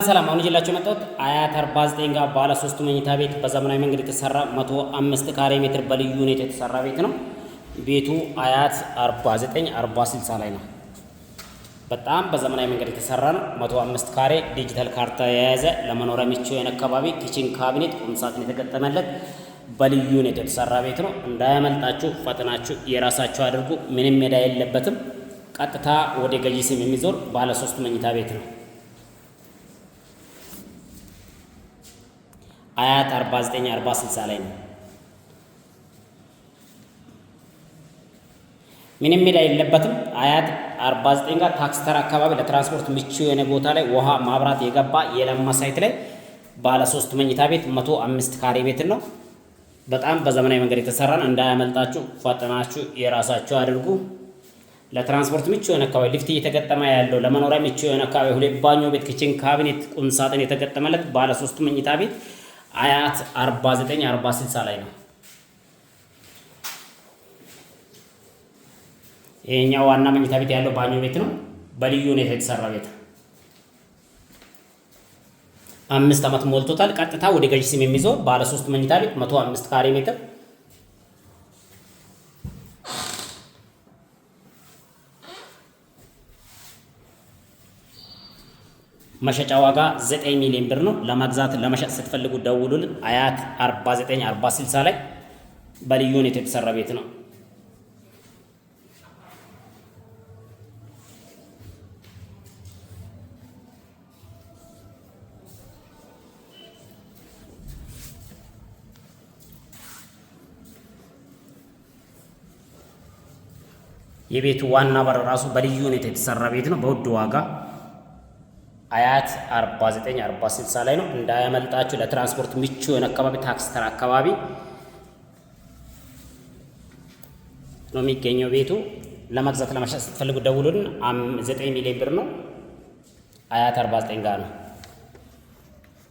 ሰላም አሁን ይዤላችሁ መጣሁት አያት 49 ጋር ባለ 3 መኝታ ቤት በዘመናዊ መንገድ የተሰራ 105 ካሬ ሜትር በልዩ ሁኔታ የተሰራ ቤት ነው። ቤቱ አያት 49 40/60 ላይ ነው። በጣም በዘመናዊ መንገድ የተሰራ ነው። 105 ካሬ ዲጂታል ካርታ የያዘ ለመኖሪያ ምቹ የሆነ አካባቢ ኪችን ካቢኔት ቁም ሳጥን የተገጠመለት በልዩ ሁኔታ የተሰራ ቤት ነው። እንዳያመልጣችሁ ፈጥናችሁ የራሳችሁ አድርጉ። ምንም ሜዳ የለበትም። ቀጥታ ወደ ገዢ ስም የሚዞር ባለ 3 መኝታ ቤት ነው። አያት 49 40/60 ላይ ነው። ምንም ሜዳ የለበትም። አያት 49 ጋር ታክሲ ተራ አካባቢ ለትራንስፖርት ምቹ የሆነ ቦታ ላይ ውሃ ማብራት የገባ የለማ ሳይት ላይ ባለ 3 መኝታ ቤት 105 ካሬ ቤት ነው። በጣም በዘመናዊ መንገድ የተሰራ ነው። እንዳያመልጣችሁ ፈጥናችሁ የራሳችሁ አድርጉ። ለትራንስፖርት ምቹ የሆነ አካባቢ ሊፍት እየተገጠመ ያለው ለመኖሪያ ምቹ የሆነ አካባቢ ሁለት ባኞ ቤት ኪችን ካቢኔት ቁም ሳጥን የተገጠመለት ባለ 3 መኝታ ቤት አያት 49 40/60 ላይ ነው። ይሄኛው ዋና መኝታ ቤት ያለው ባኞ ቤት ነው። በልዩ ሁኔታ የተሰራ ቤት 5 ዓመት ሞልቶታል። ቀጥታ ወደ ገዢ ስም የሚዞር ባለ 3 መኝታ ቤት 105 ካሬ ሜትር መሸጫ ዋጋ 9 ሚሊዮን ብር ነው። ለመግዛት ለመሸጥ ስትፈልጉ ደውሉልን። አያት 49 40/60 ላይ በልዩ ሁኔታ የተሰራ ቤት ነው። የቤቱ ዋና በር ራሱ በልዩ ሁኔታ የተሰራ ቤት ነው። በውድ ዋጋ አያት 49 40/60 ላይ ነው። እንዳያመልጣችሁ። ለትራንስፖርት ምቹ የሆነ አካባቢ ታክሲ ተራ አካባቢ ነው የሚገኘው ቤቱ። ለመግዛት ለመሸጥ ስትፈልጉ ደውሉልን። 9 ሚሊዮን ብር ነው። አያት 49 ጋር ነው።